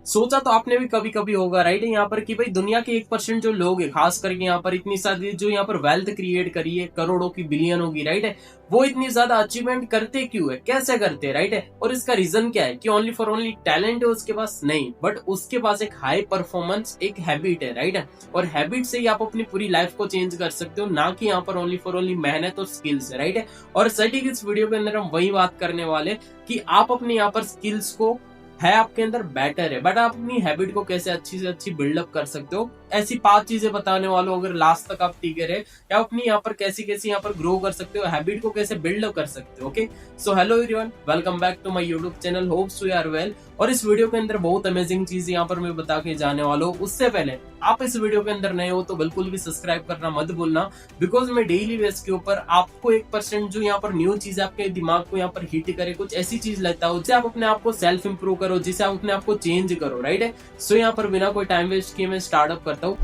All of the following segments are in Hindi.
सोचा तो आपने भी कभी कभी होगा राइट, यहाँ पर कि भाई दुनिया के 1% जो लोग है, खास करके यहाँ पर इतनी सारी जो यहाँ पर वेल्थ क्रिएट करी है, करोड़ों की बिलियनों की राइट है, वो इतनी ज्यादा अचीवमेंट करते क्यों है, कैसे करते हैं राइट है। और इसका रीजन क्या है कि ओनली फॉर ओनली टैलेंट है उसके पास, नहीं, बट उसके पास एक हाई परफॉर्मेंस एक हैबिट है राइट है। और हैबिट से ही आप अपनी पूरी लाइफ को चेंज कर सकते हो, ना कि यहाँ पर ओनली फॉर ओनली मेहनत और स्किल्स है राइट है। और सटीक इस वीडियो के अंदर हम वही बात करने वाले कि आप अपने यहाँ पर स्किल्स को है आपके अंदर बेटर है, बट आप अपनी हैबिट को कैसे अच्छी से अच्छी बिल्डअप कर सकते हो, ऐसी 5 चीजें बताने वालों, अगर लास्ट तक आप टिके रहे, या अपनी यहाँ पर कैसी कैसी यहाँ पर ग्रो कर सकते हो, हैबिट को कैसे बिल्डअप कर सकते हो। Okay, so hello everyone, welcome back to my YouTube channel, hopes you are well. और इस वीडियो के अंदर बहुत अमेजिंग चीज यहाँ पर मैं बता के जाने वाला हूँ। उससे पहले आप इस वीडियो के अंदर नए हो तो बिल्कुल भी सब्सक्राइब करना मत भूलना, बिकॉज मैं डेली बेस के ऊपर आपको 1% जो यहाँ पर न्यू चीज आपके दिमाग को यहाँ पर हिट करे, कुछ ऐसी चीज लेता हूँ जिससे आप अपने आप को सेल्फ इंप्रूव करो, जिससे आप अपने आप को चेंज करो राइट है। सो यहाँ पर बिना कोई टाइम वेस्ट किए मैं स्टार्टअप करता हूँ।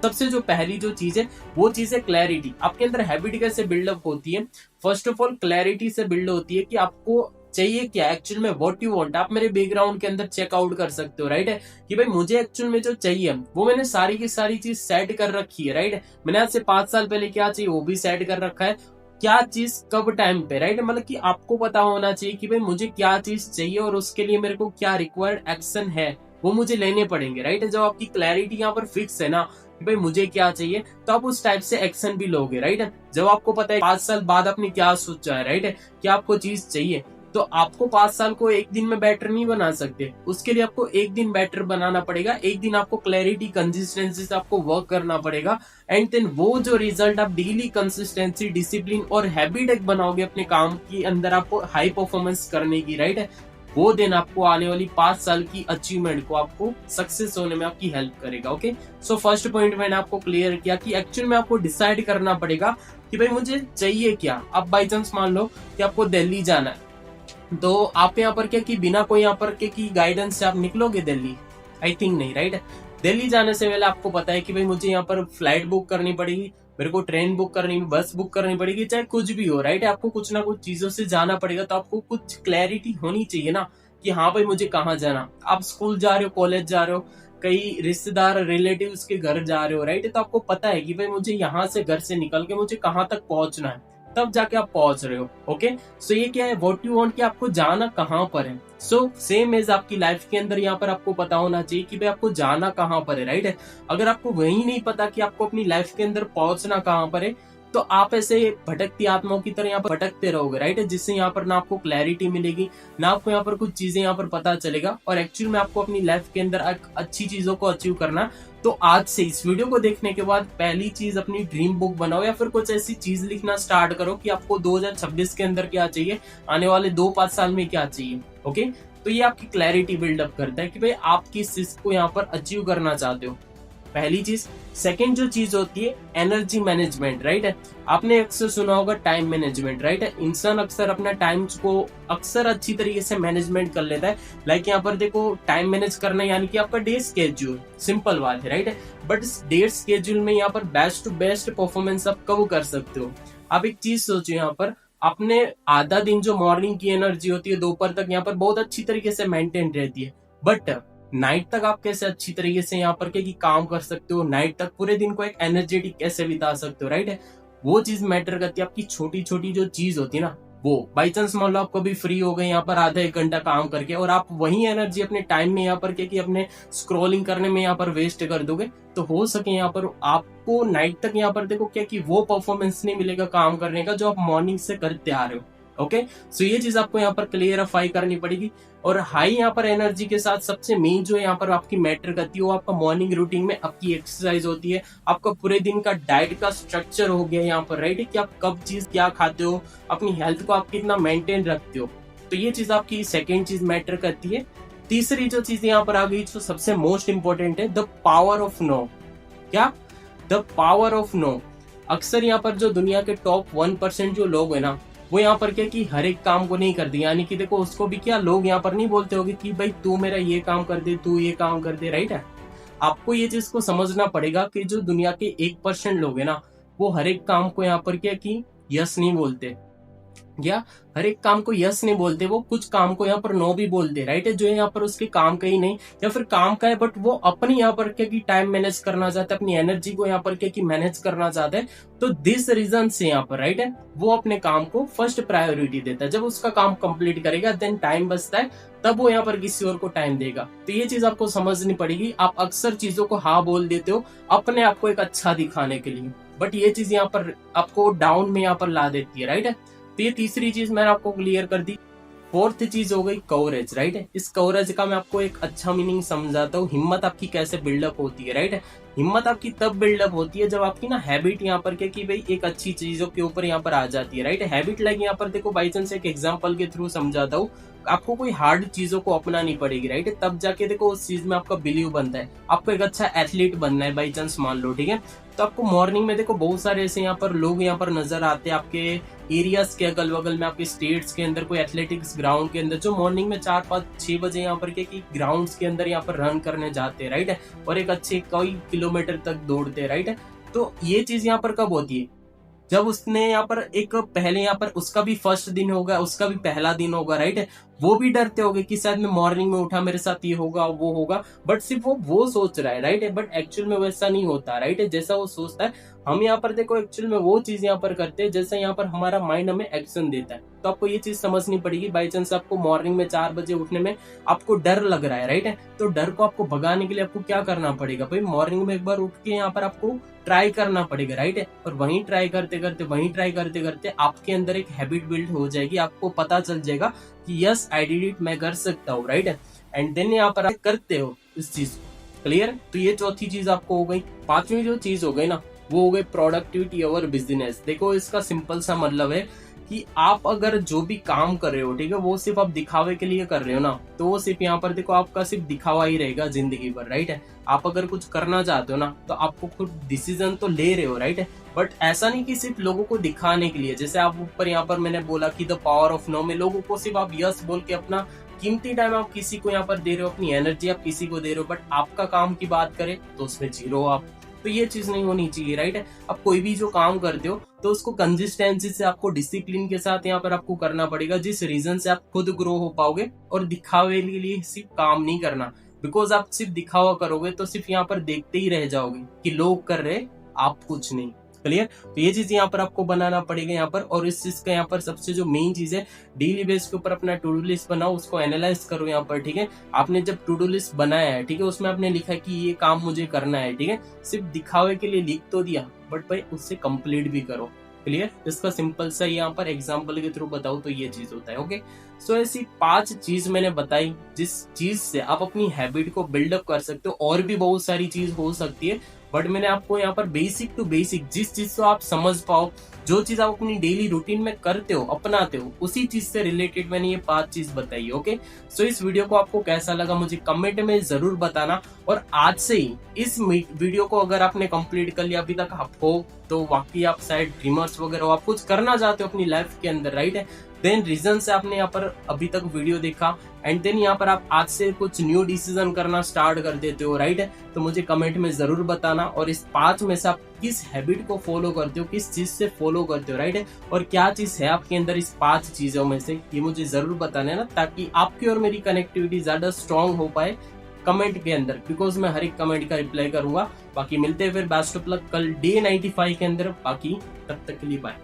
सबसे जो पहली जो चीज है वो चीज है क्लैरिटी। आपके अंदर हैबिट कैसे बिल्डअप होती है, फर्स्ट ऑफ ऑल क्लैरिटी से बिल्ड होती है कि आपको चाहिए क्या एक्चुअल में, व्हाट यू वांट। आप मेरे बैकग्राउंड के अंदर चेकआउट कर सकते हो राइट है, कि भाई मुझे एक्चुअल में जो चाहिए वो मैंने सारी की सारी चीज सेट कर रखी है राइट है। मैंने आज से 5 साल पहले क्या चाहिए वो भी सेट कर रखा है, क्या चीज कब टाइम पे राइट, मतलब कि आपको पता होना चाहिए कि भाई मुझे क्या चीज चाहिए और उसके लिए मेरे को क्या रिक्वायर्ड एक्शन है वो मुझे लेने पड़ेंगे राइट है। जब आपकी क्लैरिटी यहाँ पर फिक्स है ना कि भाई मुझे क्या चाहिए, तो आप उस टाइप से एक्शन भी लोगे राइट है। जब आपको पता है 5 साल बाद आपने क्या सोचा है राइट है, क्या आपको चीज चाहिए, तो आपको 5 साल को एक दिन में बेटर नहीं बना सकते, उसके लिए आपको एक दिन बेटर बनाना पड़ेगा। एक दिन आपको क्लैरिटी कंसिस्टेंसी से आपको वर्क करना पड़ेगा, एंड देन वो जो रिजल्ट आप डेली कंसिस्टेंसी डिसिप्लिन और हैबिट एक बनाओगे अपने काम के अंदर आपको हाई परफॉर्मेंस करने की राइट है, वो दिन आपको आने वाली 5 साल की अचीवमेंट को आपको सक्सेस होने में आपकी हेल्प करेगा। ओके, सो फर्स्ट पॉइंट मैंने आपको क्लियर किया कि एक्चुअल में आपको डिसाइड करना पड़ेगा कि भाई मुझे चाहिए क्या। अब बाई चांस मान लो कि आपको दिल्ली जाना है, तो आप यहाँ पर क्या कि बिना कोई यहाँ पर क्या की गाइडेंस से आप निकलोगे दिल्ली, आई थिंक नहीं राइट। दिल्ली जाने से पहले आपको पता है कि भाई मुझे यहाँ पर फ्लाइट बुक करनी पड़ेगी, मेरे को ट्रेन बुक करनी, बस बुक करनी पड़ेगी, चाहे कुछ भी हो राइट। आपको कुछ ना कुछ चीजों से जाना पड़ेगा, तो आपको कुछ क्लैरिटी होनी चाहिए ना कि हाँ भाई मुझे कहाँ जाना। आप स्कूल जा रहे हो, कॉलेज जा रहे हो, कई रिश्तेदार रिलेटिव्स के घर जा रहे हो राइट, तो आपको पता है कि भाई मुझे यहाँ से घर से निकल के मुझे कहाँ तक पहुंचना है, तब जाके आप पहुंच रहे हो। ओके, सो ये क्या है, व्हाट यू वांट, कि आपको जाना कहाँ पर है। सो सेम एज आपकी लाइफ के अंदर यहाँ पर आपको पता होना चाहिए कि भाई आपको जाना कहाँ पर है राइट है। अगर आपको वही नहीं पता कि आपको अपनी लाइफ के अंदर पहुंचना कहाँ पर है, तो आप ऐसे भटकती आत्माओं की तरह यहाँ पर भटकते रहोगे राइट, जिससे यहाँ पर ना आपको क्लैरिटी मिलेगी, ना आपको यहाँ पर कुछ चीजें यहाँ पर पता चलेगा, और एक्चुअल में आपको अपनी लाइफ के अंदर अच्छी चीजों को अचीव करना। तो आज से इस वीडियो को देखने के बाद पहली चीज अपनी ड्रीम बुक बनाओ, या फिर कुछ ऐसी चीज लिखना स्टार्ट करो कि आपको 2026 के अंदर क्या चाहिए, आने वाले 2-5 साल में क्या चाहिए। ओके, तो ये आपकी क्लैरिटी बिल्डअप करता है कि भाई आप किस चीज को यहाँ पर अचीव करना चाहते हो, पहली चीज। सेकंड जो चीज होती है एनर्जी मैनेजमेंट राइट है। आपने अक्सर सुना होगा टाइम मैनेजमेंट राइट है। इंसान अक्सर अपना टाइम को अक्सर अच्छी तरीके से मैनेजमेंट कर लेता है। लाइक यहाँ पर देखो, टाइम मैनेज करना यानी कि आपका डे स्केड्यूल, सिंपल बात है राइट है। बट इस डे स्केड्यूल में यहाँ पर बेस्ट टू बेस्ट परफॉर्मेंस आप कब कर सकते हो। आप एक चीज सोचो, यहाँ पर आपने आधा दिन जो मॉर्निंग की एनर्जी होती है दोपहर तक यहाँ पर बहुत अच्छी तरीके से मेंटेन रहती है, बट नाइट तक आप कैसे अच्छी तरीके से यहाँ पर क्या काम कर सकते हो, नाइट तक पूरे दिन को एक एनर्जेटिक कैसे बिता सकते हो राइट है। वो चीज मैटर करती है। आपकी छोटी छोटी जो चीज होती है ना, वो बाई चांस मान लो आप कभी फ्री हो गए यहाँ पर आधा 1 घंटा काम करके, और आप वही एनर्जी अपने टाइम में यहाँ पर क्या कि अपने स्क्रॉलिंग करने में यहाँ पर वेस्ट कर दोगे, तो हो सके यहाँ पर आपको नाइट तक यहाँ पर देखो क्या कि वो परफॉर्मेंस नहीं मिलेगा काम करने का जो आप मॉर्निंग से करते आ रहे हो। ओके, सो ये चीज आपको यहाँ पर क्लियरिफाई करनी पड़ेगी। और हाई यहाँ पर एनर्जी के साथ सबसे मेन जो यहाँ पर आपकी मैटर करती है वो आपका मॉर्निंग रूटीन में आपकी एक्सरसाइज होती है, आपका पूरे दिन का डाइट का स्ट्रक्चर हो गया यहाँ पर राइट, कि आप कब चीज क्या खाते हो, अपनी हेल्थ को आप कितना मेंटेन रखते हो। तो ये चीज आपकी सेकेंड चीज मैटर करती है। तीसरी जो चीज यहाँ पर आ गई जो सबसे मोस्ट इंपॉर्टेंट है, द पावर ऑफ नो। क्या? The power of no. अक्सर यहाँ पर जो दुनिया के टॉप 1% जो लोग है ना, वो यहाँ पर क्या कि हर एक काम को नहीं करते, यानी कि देखो उसको भी क्या लोग यहाँ पर नहीं बोलते होगे कि भाई तू मेरा ये काम कर दे, तू ये काम कर दे राइट है। आपको ये चीज को समझना पड़ेगा कि जो दुनिया के 1% लोग है ना, वो हर एक काम को यहाँ पर क्या कि यस नहीं बोलते, या हर एक काम को यस नहीं बोलते, वो कुछ काम को यहाँ पर नो भी बोलते, राइट है, जो यहाँ पर उसके काम का ही नहीं या फिर काम का है, बट वो अपनी यहाँ पर क्या कि टाइम मैनेज करना चाहता है, अपनी एनर्जी को यहाँ पर क्या कि मैनेज करना चाहता है। तो दिस रीजन से यहाँ पर राइट है वो अपने काम को फर्स्ट प्रायोरिटी देता है। जब उसका काम कंप्लीट करेगा देन टाइम बचता है, तब वो यहाँ पर किसी और को टाइम देगा। तो ये चीज आपको समझनी पड़ेगी। आप अक्सर चीजों को हाँ बोल देते हो अपने आप को एक अच्छा दिखाने के लिए, बट ये चीज यहाँ पर आपको डाउन में यहाँ पर ला देती है, राइट है। तो ये तीसरी चीज मैंने आपको क्लियर कर दी। फोर्थ चीज हो गई कवरेज, राइट है। इस कवरेज का मैं आपको एक अच्छा मीनिंग समझाता हूँ। हिम्मत आपकी कैसे बिल्डअप होती है, राइट है। हिम्मत आपकी तब बिल्डअप होती है जब आपकी ना हैबिट यहाँ पर क्या कि भाई एक अच्छी चीजों के ऊपर यहाँ पर आ जाती है, राइट है। हैबिट लाइक यहाँ पर देखो बाई चांस एक एग्जांपल के थ्रू समझाता हूँ। आपको कोई हार्ड चीजों को अपनानी पड़ेगी, राइट है, तब जाके देखो उस चीज में आपका बिलीव बनता है। आपको एक अच्छा एथलीट बनना है बाई चांस मान लो, ठीक है, तो आपको मॉर्निंग में देखो बहुत सारे ऐसे यहाँ पर लोग यहाँ पर नजर आते हैं आपके एरियाज के अगल बगल में, आपके स्टेट्स के अंदर कोई एथलेटिक्स ग्राउंड के अंदर, जो मॉर्निंग में 4, 5, 6 बजे यहाँ पर के ग्राउंड्स के अंदर यहाँ पर रन करने जाते हैं, राइट है, और एक अच्छे कई किलोमीटर तक दौड़ते हैं, राइट है। तो ये चीज यहाँ पर कब होती है, जब उसने यहाँ पर एक पहले यहाँ पर उसका भी फर्स्ट दिन होगा, उसका भी पहला दिन होगा, राइट है। वो भी डरते होंगे कि शायद मैं मॉर्निंग में उठा मेरे साथ ये होगा वो होगा, बट सिर्फ वो सोच रहा है, राइट है, बट एक्चुअल में वैसा नहीं होता, राइट है। जैसा वो सोचता है हम यहाँ पर देखो एक्चुअल में वो चीज यहाँ पर करते हैं जैसे यहाँ पर हमारा माइंड हमें एक्शन देता है। तो आपको ये चीज समझनी पड़ेगी। बाई चांस आपको मॉर्निंग में 4 बजे उठने में आपको डर लग रहा है, राइट है, तो डर को आपको भगाने के लिए आपको क्या करना पड़ेगा भाई, मॉर्निंग में एक बार उठ के यहाँ पर आपको ट्राई करना पड़ेगा, राइट है। और वहीं ट्राई करते करते आपके अंदर एक हैबिट बिल्ड हो जाएगी। आपको पता चल जाएगा कि यस आई डिड इट, मैं कर सकता हूँ, राइट है, एंड देन यहाँ पर आप करते हो इस चीज को। क्लियर। तो ये चौथी चीज आपको हो गई। पांचवी जो चीज हो गई ना वो हो गई प्रोडक्टिविटी ओवर बिजनेस। देखो इसका सिंपल सा मतलब है कि आप अगर जो भी काम कर रहे हो, ठीक है, वो सिर्फ आप दिखावे के लिए कर रहे हो ना, तो वो सिर्फ यहाँ पर देखो आपका सिर्फ दिखावा ही रहेगा जिंदगी भर, राइट है। आप अगर कुछ करना चाहते हो ना तो आपको खुद डिसीजन तो ले रहे हो, राइट है, बट ऐसा नहीं कि सिर्फ लोगों को दिखाने के लिए। जैसे आप ऊपर यहाँ पर मैंने बोला कि द पावर ऑफ नो में लोगों को सिर्फ आप यस बोल के अपना कीमती टाइम आप किसी को यहाँ पर दे रहे हो, अपनी एनर्जी आप किसी को दे रहे हो, बट आपका काम की बात करें तो उसमें जीरो आप। तो ये चीज नहीं होनी चाहिए, राइट है। आप कोई भी जो काम करते हो तो उसको कंसिस्टेंसी से आपको डिसिप्लिन के साथ यहाँ पर आपको करना पड़ेगा, जिस रीजन से आप खुद ग्रो हो पाओगे। और दिखावे के लिए सिर्फ काम नहीं करना, बिकॉज आप सिर्फ दिखावा करोगे तो सिर्फ यहाँ पर देखते ही रह जाओगे कि लोग कर रहे आप कुछ नहीं। क्लियर। तो ये चीज यहाँ पर आपको बनाना पड़ेगा यहाँ पर। और इस चीज का यहाँ पर सबसे जो मेन चीज है, डेली बेस के ऊपर अपना टू डू लिस्ट बनाओ, उसको एनालाइज करो यहाँ पर, ठीक है। आपने जब टू डू लिस्ट बनाया है, ठीक है, उसमें आपने लिखा है कि ये काम मुझे करना है, ठीक है, सिर्फ दिखावे के लिए लिख तो दिया, बट भाई उससे कंप्लीट भी करो। क्लियर। इसका सिंपल सा यहाँ पर एग्जाम्पल के थ्रू बताऊं तो ये चीज होता है। ओके, सो ऐसी 5 चीज मैंने बताई जिस चीज से आप अपनी हैबिट को बिल्डअप कर सकते हो। और भी बहुत सारी चीज हो सकती है, बट मैंने आपको यहाँ पर बेसिक टू बेसिक जिस चीज को आप समझ पाओ, जो चीज आप अपनी डेली रूटीन में करते हो, अपनाते हो, उसी चीज से रिलेटेड मैंने ये 5 चीज बताई। ओके, सो इस वीडियो को आपको कैसा लगा मुझे कमेंट में जरूर बताना। और आज से ही इस वीडियो को अगर आपने कंप्लीट कर लिया अभी तक आप हो, तो वाकई आप शायद ड्रीमर्स वगैरह हो, आप कुछ करना चाहते हो अपनी लाइफ के अंदर, राइट है, देन रीजन से आपने यहाँ पर अभी तक वीडियो देखा, एंड देन यहाँ पर आप आज से कुछ न्यू डिसीजन करना स्टार्ट कर देते हो, राइट है, तो मुझे कमेंट में जरूर बताना। और इस 5 में से आप किस हैबिट को फॉलो करते हो, किस चीज से फॉलो करते हो, राइट है, और क्या चीज है आपके अंदर इस 5 चीजों में से, ये मुझे जरूर बताना है ना, ताकि आपकी और मेरी कनेक्टिविटी ज्यादा स्ट्रांग हो पाए कमेंट के अंदर, बिकॉज मैं हर एक कमेंट का रिप्लाई करूंगा। बाकी मिलते हैं फिर बेस्ट ऑफ लक कल डे 95 के अंदर। बाकी तब तक के लिए बाय।